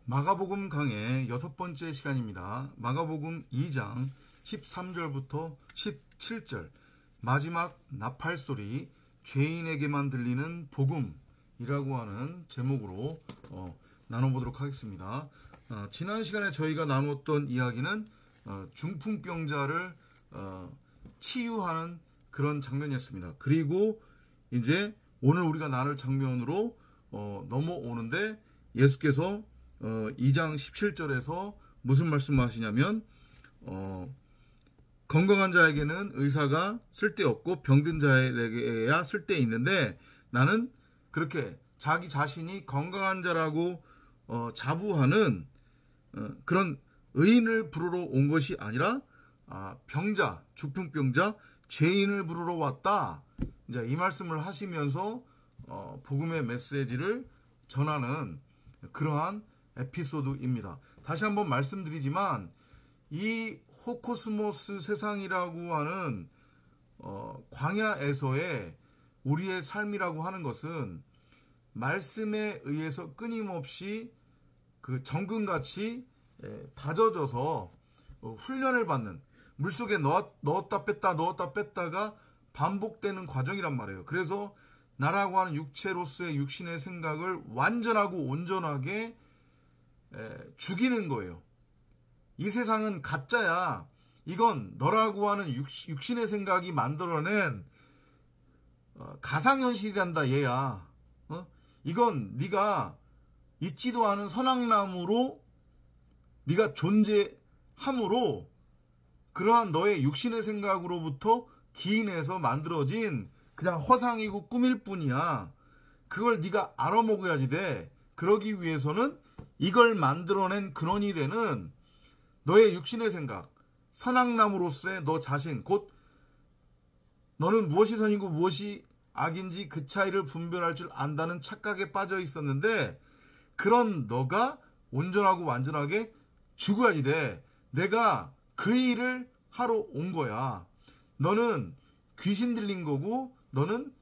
마가복음 강의 6번째 시간입니다. 마가복음 2장 13절부터 17절 마지막 나팔소리 죄인에게만 들리는 복음이라고 하는 제목으로 나눠보도록 하겠습니다. 지난 시간에 저희가 나눴던 이야기는 중풍병자를 치유하는 그런 장면이었습니다. 그리고 이제 오늘 우리가 나눌 장면으로 넘어오는데 예수께서 2장 17절에서 무슨 말씀하시냐면 건강한 자에게는 의사가 쓸데없고 병든 자에게야 쓸데있는데 나는 그렇게 자기 자신이 건강한 자라고 자부하는 그런 의인을 부르러 온 것이 아니라 병자, 중풍병자, 죄인을 부르러 왔다. 이제 이 말씀을 하시면서 복음의 메시지를 전하는 그러한 에피소드입니다. 다시 한번 말씀드리지만 이 호코스모스 세상이라고 하는 광야에서의 우리의 삶이라고 하는 것은 말씀에 의해서 끊임없이 그 정금같이 다져져서 훈련을 받는, 물속에 넣었다 뺐다가 반복되는 과정이란 말이에요. 그래서 나라고 하는 육체로서의 육신의 생각을 완전하고 온전하게 죽이는 거예요. 이 세상은 가짜야. 이건 너라고 하는 육신의 생각이 만들어낸 가상현실이란다 얘야. 이건 네가 있지도 않은 선악나무로 네가 존재함으로 그러한 너의 육신의 생각으로부터 기인해서 만들어진 그냥 허상이고 꿈일 뿐이야. 그걸 네가 알아먹어야지 돼. 그러기 위해서는 이걸 만들어낸 근원이 되는 너의 육신의 생각, 선악나무로서의 너 자신, 곧 너는 무엇이 선이고 무엇이 악인지 그 차이를 분별할 줄 안다는 착각에 빠져 있었는데 그런 너가 온전하고 완전하게 죽어야지 돼. 내가 그 일을 하러 온 거야. 너는 귀신 들린 거고 너는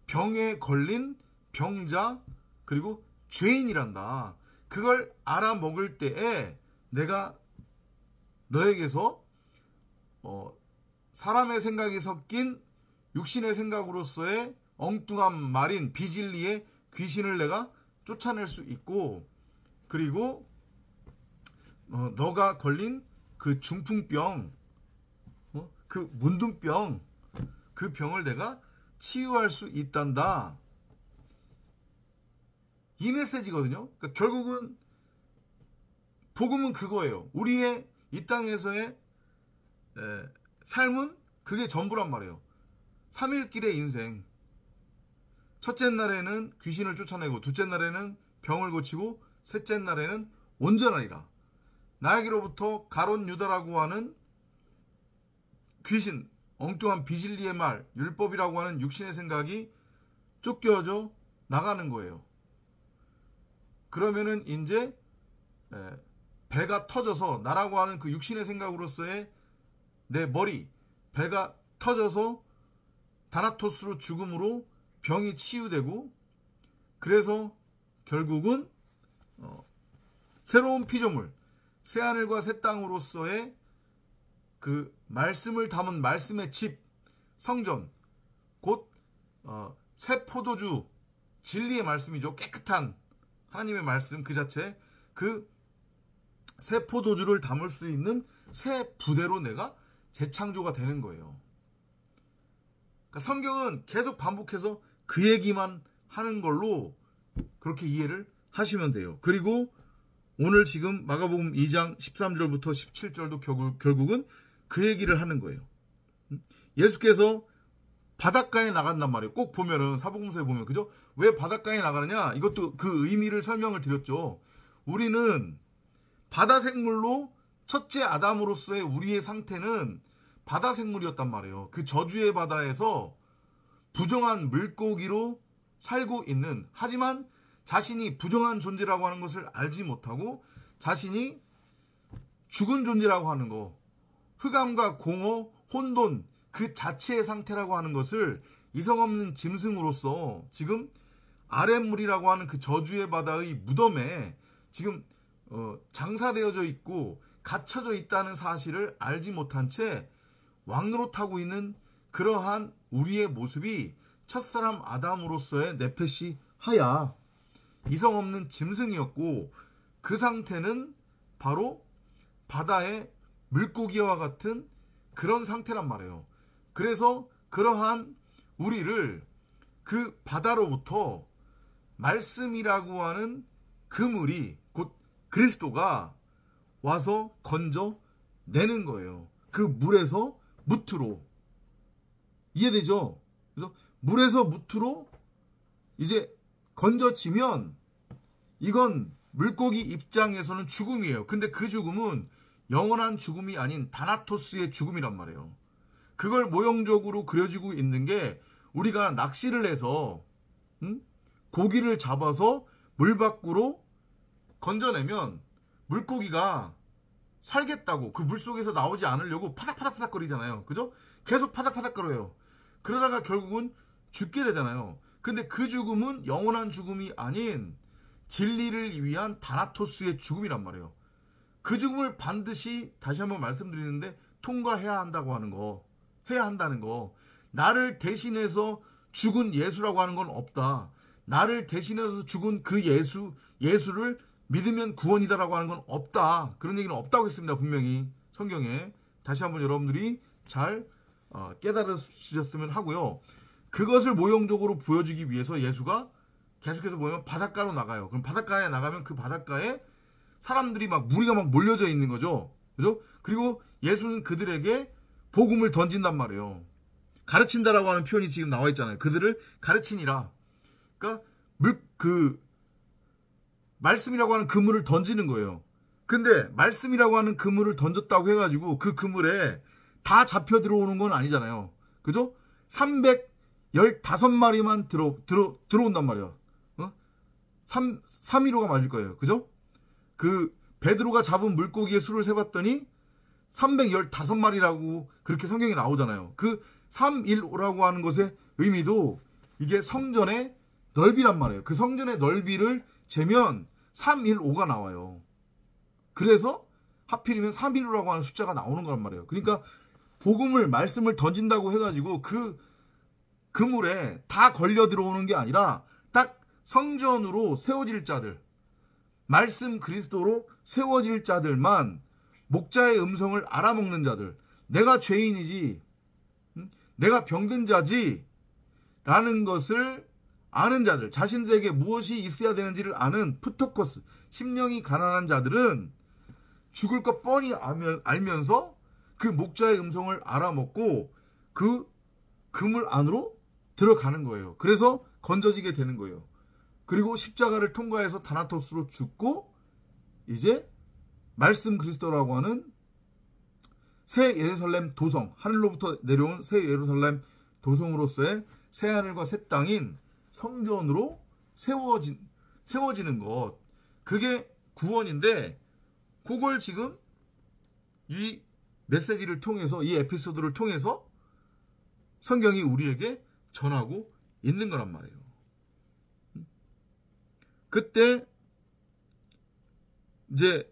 병에 걸린 병자 그리고 죄인이란다. 그걸 알아먹을 때에 내가 너에게서 사람의 생각이 섞인 육신의 생각으로서의 엉뚱한 말인 비진리의 귀신을 내가 쫓아낼 수 있고, 그리고 너가 걸린 그 중풍병, 그 문둥병, 그 병을 내가 치유할 수 있단다. 이 메시지거든요. 그러니까 결국은 복음은 그거예요. 우리의 이 땅에서의 삶은 그게 전부란 말이에요. 3일길의 인생. 첫째 날에는 귀신을 쫓아내고 둘째 날에는 병을 고치고 셋째 날에는 온전하리라. 나에게로부터 가론 유다라고 하는 귀신, 엉뚱한 비진리의 말, 율법이라고 하는 육신의 생각이 쫓겨져 나가는 거예요. 그러면은 이제 배가 터져서 나라고 하는 그 육신의 생각으로서의 내 머리, 배가 터져서 다나토스로 죽음으로 병이 치유되고, 그래서 결국은 새로운 피조물, 새하늘과 새 땅으로서의 그 말씀을 담은 말씀의 집, 성전, 곧 새 포도주, 진리의 말씀이죠. 깨끗한 하나님의 말씀 그 자체, 그 새 포도주를 담을 수 있는 새 부대로 내가 재창조가 되는 거예요. 그러니까 성경은 계속 반복해서 그 얘기만 하는 걸로 그렇게 이해를 하시면 돼요. 그리고 오늘 지금 마가복음 2장 13절부터 17절도 결국은 그 얘기를 하는 거예요. 예수께서 바닷가에 나간단 말이에요. 꼭 보면은 사복음서에 보면, 그죠? 왜 바닷가에 나가느냐? 이것도 그 의미를 설명을 드렸죠. 우리는 바다 생물로 첫째 아담으로서의 우리의 상태는 바다 생물이었단 말이에요. 그 저주의 바다에서 부정한 물고기로 살고 있는, 하지만 자신이 부정한 존재라고 하는 것을 알지 못하고 자신이 죽은 존재라고 하는 거, 흑암과 공허, 혼돈 그 자체의 상태라고 하는 것을 이성 없는 짐승으로서 지금 아랫물이라고 하는 그 저주의 바다의 무덤에 지금 장사되어져 있고 갇혀져 있다는 사실을 알지 못한 채 왕노릇하고 있는 그러한 우리의 모습이 첫사람 아담으로서의 네페시 하야 이성 없는 짐승이었고, 그 상태는 바로 바다의 물고기와 같은 그런 상태란 말이에요. 그래서 그러한 우리를 그 바다로부터 말씀이라고 하는 그물이 곧 그리스도가 와서 건져내는 거예요. 그 물에서 무트로. 이해되죠? 그래서 물에서 무트로 이제 건져지면 이건 물고기 입장에서는 죽음이에요. 근데 그 죽음은 영원한 죽음이 아닌 다나토스의 죽음이란 말이에요. 그걸 모형적으로 그려지고 있는 게, 우리가 낚시를 해서 고기를 잡아서 물 밖으로 건져내면 물고기가 살겠다고 그 물속에서 나오지 않으려고 파닥파닥파닥 거리잖아요. 그죠? 계속 파닥파닥 거려요. 그러다가 결국은 죽게 되잖아요. 근데 그 죽음은 영원한 죽음이 아닌 진리를 위한 다나토스의 죽음이란 말이에요. 그 죽음을 반드시 다시 한번 말씀드리는데 통과해야 한다고 하는 거, 해야 한다는 거. 나를 대신해서 죽은 예수라고 하는 건 없다. 나를 대신해서 죽은 그 예수를 믿으면 구원이다라고 하는 건 없다. 그런 얘기는 없다고 했습니다. 분명히 성경에. 다시 한번 여러분들이 잘 깨달으셨으면 하고요. 그것을 모형적으로 보여주기 위해서 예수가 계속해서 보면 바닷가로 나가요. 그럼 바닷가에 나가면 그 바닷가에 사람들이 무리가 몰려져 있는 거죠. 그죠? 그리고 예수는 그들에게 복음을 던진단 말이에요. 가르친다라고 하는 표현이 지금 나와 있잖아요. 그들을 가르치니라. 그러니까 말씀이라고 하는 그물을 던지는 거예요. 근데 말씀이라고 하는 그물을 던졌다고 해가지고 그 그물에 다 잡혀 들어오는 건 아니잖아요. 그죠? 315마리만 들어온단 말이에요. 315가 맞을 거예요. 그죠? 그 베드로가 잡은 물고기의 수를 세봤더니 315마리라고 그렇게 성경에 나오잖아요. 그 315라고 하는 것의 의미도 이게 성전의 넓이란 말이에요. 그 성전의 넓이를 재면 315가 나와요. 그래서 하필이면 315라고 하는 숫자가 나오는 거란 말이에요. 그러니까 말씀을 던진다고 해가지고 그 그물에 다 걸려 들어오는 게 아니라 딱 성전으로 세워질 자들, 말씀 그리스도로 세워질 자들만, 목자의 음성을 알아먹는 자들, 내가 죄인이지, 내가 병든 자지 라는 것을 아는 자들, 자신들에게 무엇이 있어야 되는지를 아는 프토코스, 심령이 가난한 자들은 죽을 것 뻔히 알면서 그 목자의 음성을 알아먹고 그 그물 안으로 들어가는 거예요. 그래서 건져지게 되는 거예요. 그리고 십자가를 통과해서 다나토스로 죽고 이제 말씀 그리스도라고 하는 새 예루살렘 도성, 하늘로부터 내려온 새 예루살렘 도성으로서의 새 하늘과 새 땅인 성전으로 세워지는 것, 그게 구원인데, 그걸 지금 이 메시지를 통해서, 이 에피소드를 통해서 성경이 우리에게 전하고 있는 거란 말이에요. 그때 이제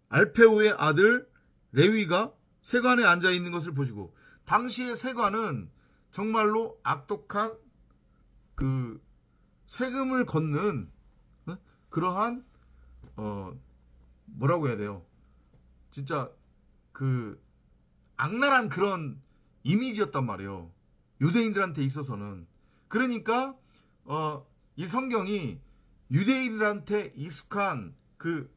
알페오의 아들 레위가 세관에 앉아 있는 것을 보시고, 당시의 세관은 정말로 악독한 그 세금을 걷는 그러한 뭐라고 해야 돼요? 진짜 그 악랄한 그런 이미지였단 말이에요. 유대인들한테 있어서는. 그러니까 이 성경이 유대인들한테 익숙한 그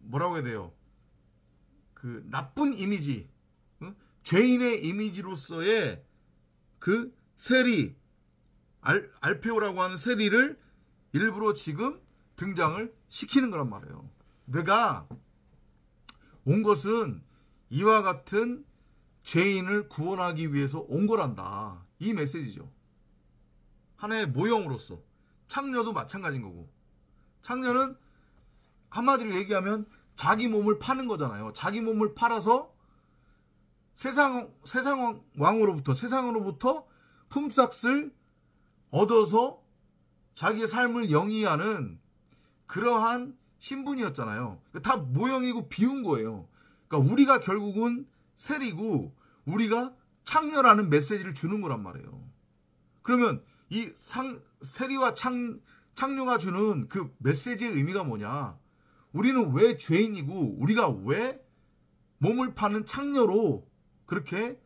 뭐라고 해야 돼요? 그 나쁜 이미지, 죄인의 이미지로서의 그 세리, 알페오라고 하는 세리를 일부러 지금 등장을 시키는 거란 말이에요. 내가 온 것은 이와 같은 죄인을 구원하기 위해서 온 거란다. 이 메시지죠. 하나의 모형으로서. 창녀도 마찬가지인 거고. 창녀는 한마디로 얘기하면 자기 몸을 파는 거잖아요. 자기 몸을 팔아서 세상으로부터 품삯을 얻어서 자기의 삶을 영위하는 그러한 신분이었잖아요. 다 모형이고 비운 거예요. 그러니까 우리가 결국은 세리고 우리가 창녀라는 메시지를 주는 거란 말이에요. 그러면 이 세리와 창녀가 주는 그 메시지의 의미가 뭐냐? 우리는 왜 죄인이고 우리가 왜 몸을 파는 창녀로 그렇게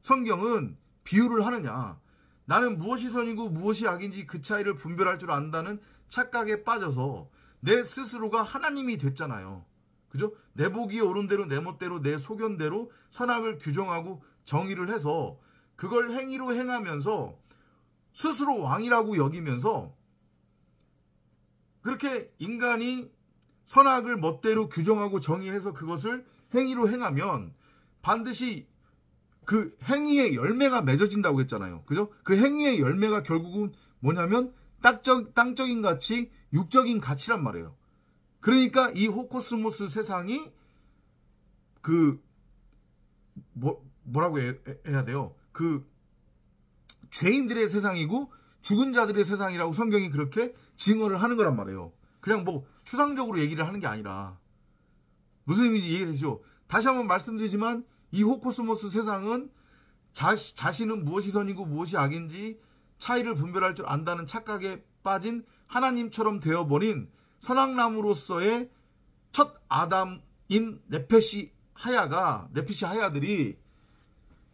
성경은 비유를 하느냐? 나는 무엇이 선이고 무엇이 악인지 그 차이를 분별할 줄 안다는 착각에 빠져서 내 스스로가 하나님이 됐잖아요. 그죠? 내 보기에 옳은 대로 내 멋대로 내 소견대로 선악을 규정하고 정의를 해서 그걸 행위로 행하면서 스스로 왕이라고 여기면서 그렇게 인간이 선악을 멋대로 규정하고 정의해서 그것을 행위로 행하면 반드시 그 행위의 열매가 맺어진다고 했잖아요. 그죠? 그 행위의 열매가 결국은 뭐냐면 땅적인 가치, 육적인 가치란 말이에요. 그러니까 이 호코스모스 세상이 뭐라고 해야 돼요? 그 죄인들의 세상이고 죽은 자들의 세상이라고 성경이 그렇게 증언을 하는 거란 말이에요. 그냥 뭐 추상적으로 얘기를 하는 게 아니라 무슨 의미인지 이해되시죠? 다시 한번 말씀드리지만 이 호코스모스 세상은 자신은 무엇이 선이고 무엇이 악인지 차이를 분별할 줄 안다는 착각에 빠진 하나님처럼 되어버린 선악나무로서의 첫 아담인 네페시 하야들이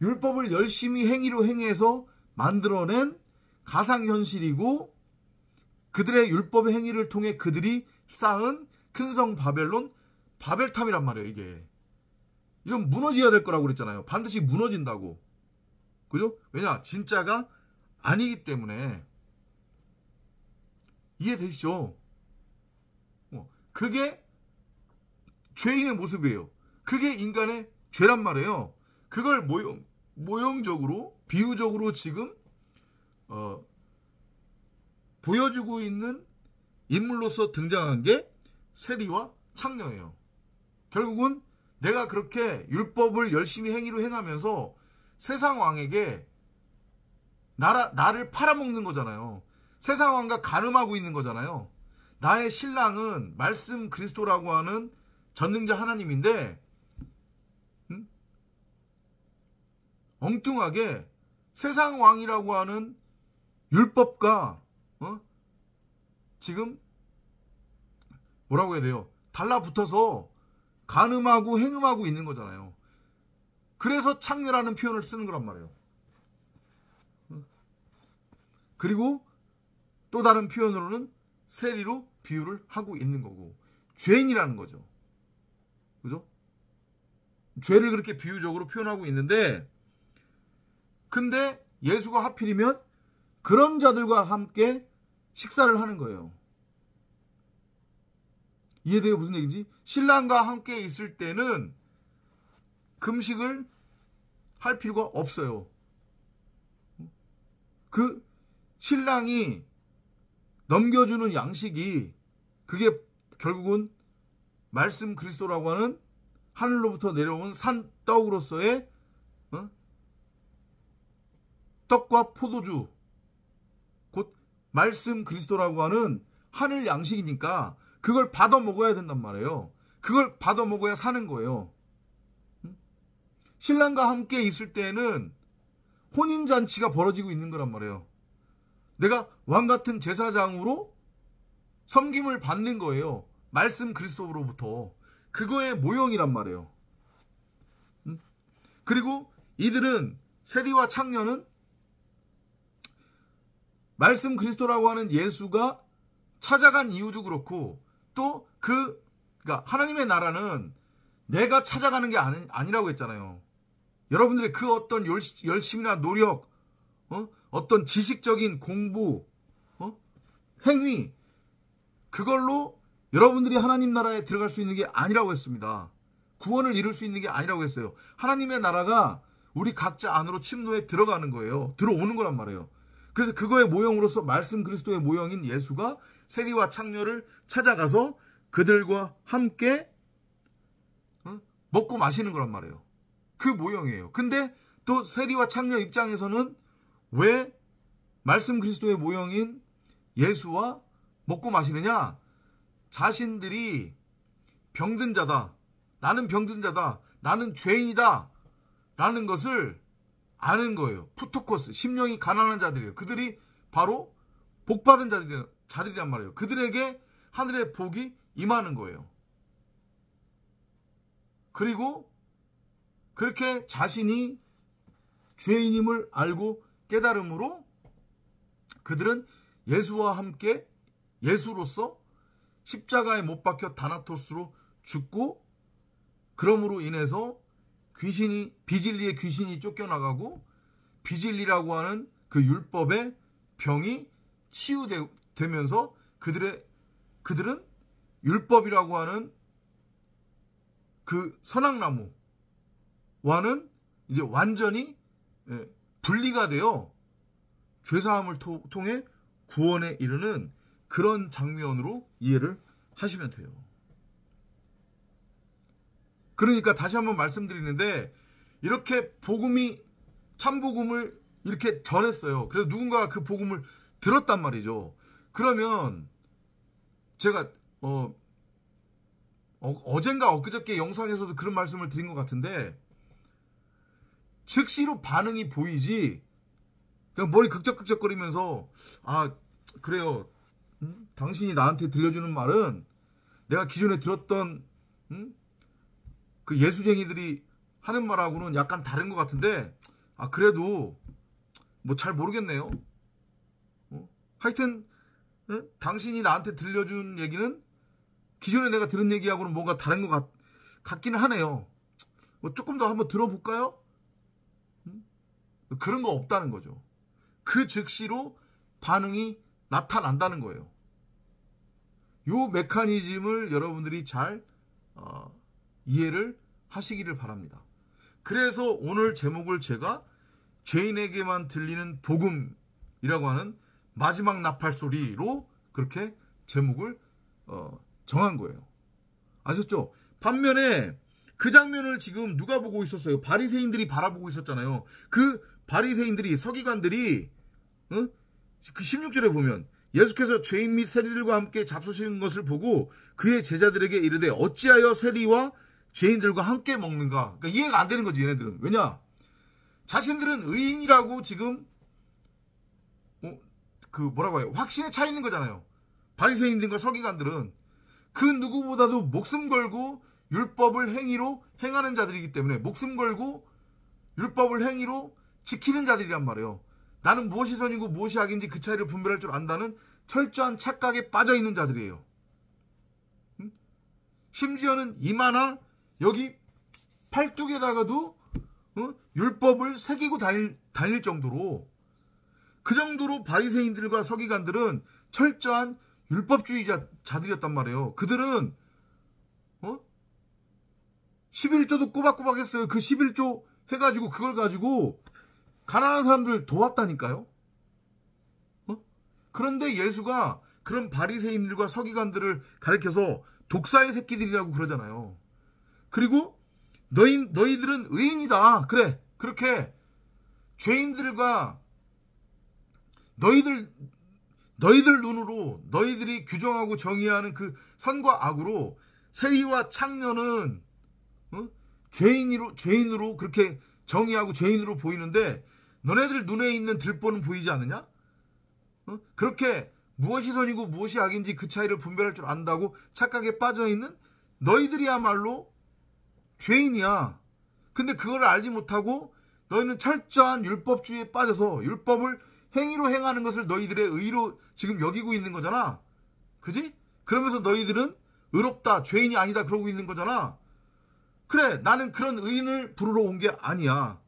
율법을 열심히 행위로 행해서 만들어낸 가상현실이고 그들의 율법의 행위를 통해 그들이 쌓은 큰 성 바벨론, 바벨탑이란 말이에요. 이건 무너져야 될 거라고 그랬잖아요. 반드시 무너진다고. 그죠? 왜냐? 진짜가 아니기 때문에. 이해되시죠? 그게 죄인의 모습이에요. 그게 인간의 죄란 말이에요. 그걸 모형적으로, 비유적으로 지금 보여주고 있는 인물로서 등장한 게 세리와 창녀예요. 결국은 내가 그렇게 율법을 열심히 행위로 행하면서 세상 왕에게 나를 팔아먹는 거잖아요. 세상 왕과 간음하고 있는 거잖아요. 나의 신랑은 말씀 그리스도라고 하는 전능자 하나님인데 엉뚱하게 세상 왕이라고 하는 율법과 지금 뭐라고 해야 돼요? 달라붙어서 간음하고 행음하고 있는 거잖아요. 그래서 창녀라는 표현을 쓰는 거란 말이에요. 그리고 또 다른 표현으로는 세리로 비유를 하고 있는 거고 죄인이라는 거죠. 그죠? 죄를 그렇게 비유적으로 표현하고 있는데 근데 예수가 하필이면 그런 자들과 함께 식사를 하는 거예요. 이해돼요? 무슨 얘기인지? 신랑과 함께 있을 때는 금식을 할 필요가 없어요. 그 신랑이 넘겨주는 양식이 그게 결국은 말씀 그리스도라고 하는 하늘로부터 내려온 산떡으로서의 떡과 포도주 곧 말씀 그리스도라고 하는 하늘 양식이니까 그걸 받아 먹어야 된단 말이에요. 그걸 받아 먹어야 사는 거예요. 신랑과 함께 있을 때는 혼인잔치가 벌어지고 있는 거란 말이에요. 내가 왕같은 제사장으로 섬김을 받는 거예요. 말씀 그리스도로부터. 그거의 모형이란 말이에요. 그리고 이들은 세리와 창녀는 말씀 그리스도라고 하는 예수가 찾아간 이유도 그렇고 또 그러니까 하나님의 나라는 내가 찾아가는 게 아니라고 했잖아요. 여러분들의 그 어떤 열심이나 노력, 어떤 지식적인 공부, 행위 그걸로 여러분들이 하나님 나라에 들어갈 수 있는 게 아니라고 했습니다. 구원을 이룰 수 있는 게 아니라고 했어요. 하나님의 나라가 우리 각자 안으로 침노에 들어가는 거예요. 들어오는 거란 말이에요. 그래서 그거의 모형으로서 말씀 그리스도의 모형인 예수가 세리와 창녀를 찾아가서 그들과 함께 먹고 마시는 거란 말이에요. 그 모형이에요. 근데 또 세리와 창녀 입장에서는 왜 말씀 그리스도의 모형인 예수와 먹고 마시느냐? 자신들이 병든 자다, 나는 병든 자다, 나는 죄인이다 라는 것을 아는 거예요. 푸토코스, 심령이 가난한 자들이에요. 그들이 바로 복받은 자들이란 말이에요. 그들에게 하늘의 복이 임하는 거예요. 그리고 그렇게 자신이 죄인임을 알고 깨달음으로 그들은 예수와 함께 예수로서 십자가에 못 박혀 다나토스로 죽고, 그러므로 인해서 비진리의 귀신이 쫓겨나가고 비진리라고 하는 그 율법의 병이 치유되면서 그들은 율법이라고 하는 그 선악나무와는 이제 완전히 분리가 되어 죄사함을 통해 구원에 이르는 그런 장면으로 이해를 하시면 돼요. 그러니까 다시 한번 말씀드리는데, 이렇게 참복음을 이렇게 전했어요. 그래서 누군가가 그 복음을 들었단 말이죠. 그러면 제가 어젠가 엊그저께 영상에서도 그런 말씀을 드린 것 같은데, 즉시로 반응이 보이지 그냥 머리 극적극적거리면서 그래요, 당신이 나한테 들려주는 말은 내가 기존에 들었던 그 예수쟁이들이 하는 말하고는 약간 다른 것 같은데 그래도 뭐 잘 모르겠네요. 하여튼 당신이 나한테 들려준 얘기는 기존에 내가 들은 얘기하고는 뭔가 다른 것 같기는 하네요. 뭐 조금 더 한번 들어볼까요? 그런 거 없다는 거죠. 그 즉시로 반응이 나타난다는 거예요. 요 메커니즘을 여러분들이 잘 이해를 하시기를 바랍니다. 그래서 오늘 제목을 제가 죄인에게만 들리는 복음이라고 하는 마지막 나팔소리로 그렇게 제목을 정한 거예요. 아셨죠? 반면에 그 장면을 지금 누가 보고 있었어요? 바리새인들이 바라보고 있었잖아요. 그 바리새인들이, 서기관들이 그 16절에 보면 예수께서 죄인 및 세리들과 함께 잡수시는 것을 보고 그의 제자들에게 이르되 어찌하여 세리와 죄인들과 함께 먹는가? 그러니까 이해가 안 되는 거지, 얘네들은. 왜냐? 자신들은 의인이라고 지금 뭐라고 해요? 확신에 차 있는 거잖아요. 바리새인들과 서기관들은 그 누구보다도 목숨 걸고 율법을 행위로 행하는 자들이기 때문에, 목숨 걸고 율법을 행위로 지키는 자들이란 말이에요. 나는 무엇이 선이고 무엇이 악인지 그 차이를 분별할 줄 안다는 철저한 착각에 빠져있는 자들이에요. 심지어는 이마나 여기 팔뚝에다가도 율법을 새기고 다닐 정도로, 그 정도로 바리새인들과 서기관들은 철저한 율법주의자들이었단 말이에요. 그들은 11조도 꼬박꼬박 했어요. 그 11조 해가지고 그걸 가지고 가난한 사람들 도왔다니까요. 그런데 예수가 그런 바리새인들과 서기관들을 가리켜서 독사의 새끼들이라고 그러잖아요. 그리고 너희들은 의인이다. 그래, 그렇게 죄인들과 너희들 눈으로 너희들이 규정하고 정의하는 그 선과 악으로 세리와 창녀는 죄인으로 그렇게 정의하고 죄인으로 보이는데 너네들 눈에 있는 들보는 보이지 않느냐? 그렇게 무엇이 선이고 무엇이 악인지 그 차이를 분별할 줄 안다고 착각에 빠져있는 너희들이야말로 죄인이야. 근데 그걸 알지 못하고 너희는 철저한 율법주의에 빠져서 율법을 행위로 행하는 것을 너희들의 의로 지금 여기고 있는 거잖아. 그지? 그러면서 너희들은 의롭다, 죄인이 아니다 그러고 있는 거잖아. 그래, 나는 그런 의인을 부르러 온 게 아니야.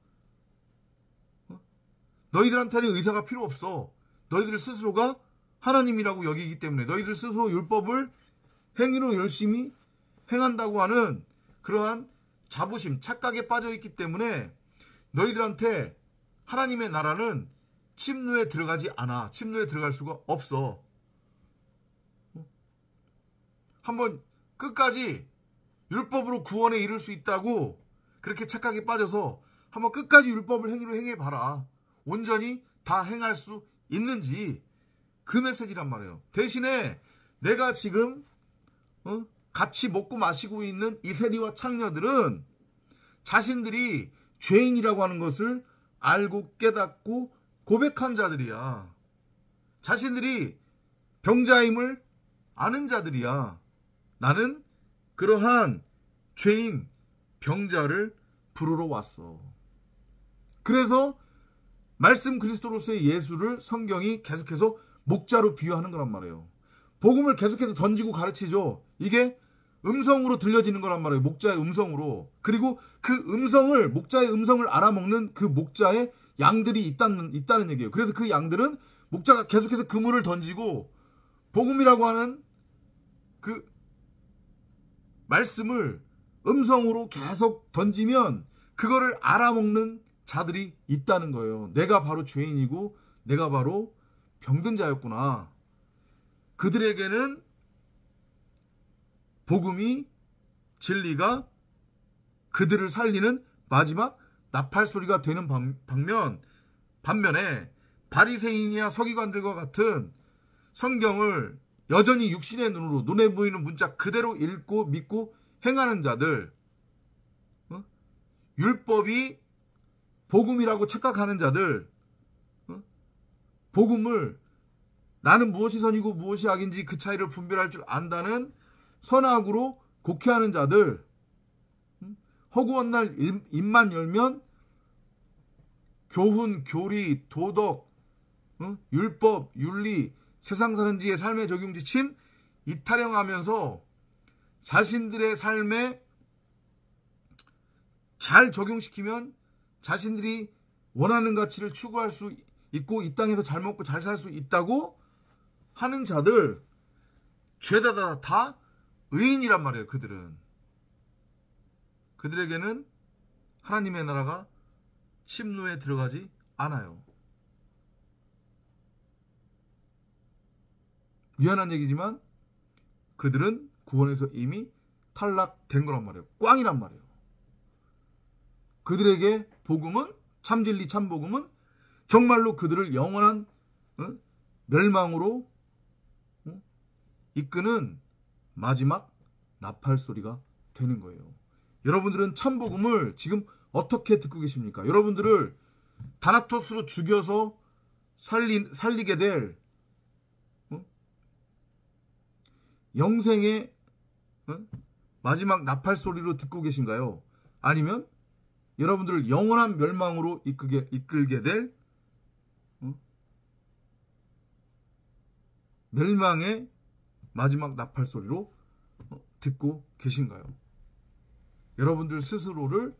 너희들한테는 의사가 필요 없어. 너희들 스스로가 하나님이라고 여기기 때문에, 너희들 스스로 율법을 행위로 열심히 행한다고 하는 그러한 자부심, 착각에 빠져있기 때문에 너희들한테 하나님의 나라는 침노에 들어가지 않아. 침노에 들어갈 수가 없어. 한번 끝까지 율법으로 구원에 이를 수 있다고 그렇게 착각에 빠져서 한번 끝까지 율법을 행위로 행해봐라. 온전히 다 행할 수 있는지, 그 메시지란 말이에요. 대신에 내가 지금 같이 먹고 마시고 있는 이 세리와 창녀들은 자신들이 죄인이라고 하는 것을 알고 깨닫고 고백한 자들이야. 자신들이 병자임을 아는 자들이야. 나는 그러한 죄인 병자를 부르러 왔어. 그래서 말씀 그리스도로서의 예수를 성경이 계속해서 목자로 비유하는 거란 말이에요. 복음을 계속해서 던지고 가르치죠. 이게 음성으로 들려지는 거란 말이에요. 목자의 음성으로. 그리고 그 음성을, 목자의 음성을 알아먹는 그 목자의 양들이 있다는 얘기예요. 그래서 그 양들은 목자가 계속해서 그물을 던지고 복음이라고 하는 그 말씀을 음성으로 계속 던지면 그거를 알아먹는 자들이 있다는 거예요. 내가 바로 죄인이고 내가 바로 병든 자였구나. 그들에게는 복음이, 진리가 그들을 살리는 마지막 나팔소리가 되는 반면에 바리새인이나 서기관들과 같은 성경을 여전히 육신의 눈으로 눈에 보이는 문자 그대로 읽고 믿고 행하는 자들, 율법이 복음이라고 착각하는 자들, 복음을 나는 무엇이 선이고 무엇이 악인지 그 차이를 분별할 줄 안다는 선악으로 곡해하는 자들, 허구한 날 입만 열면 교훈, 교리, 도덕, 율법, 윤리, 세상 사는 지의 삶의 적용 지침 이타령하면서 자신들의 삶에 잘 적용시키면 자신들이 원하는 가치를 추구할 수 있고 이 땅에서 잘 먹고 잘 살 수 있다고 하는 자들, 죄다 다 의인이란 말이에요. 그들에게는 하나님의 나라가 침노에 들어가지 않아요. 미안한 얘기지만 그들은 구원에서 이미 탈락된 거란 말이에요. 꽝이란 말이에요. 그들에게 복음은, 참진리 참복음은 정말로 그들을 영원한 멸망으로 이끄는 마지막 나팔소리가 되는 거예요. 여러분들은 참복음을 지금 어떻게 듣고 계십니까? 여러분들을 다나토스로 죽여서 살리게 될 영생의 마지막 나팔소리로 듣고 계신가요? 아니면 여러분들을 영원한 멸망으로 이끌게 될 멸망의 마지막 나팔소리로 듣고 계신가요? 여러분들 스스로를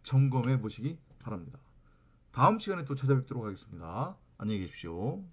점검해 보시기 바랍니다. 다음 시간에 또 찾아뵙도록 하겠습니다. 안녕히 계십시오.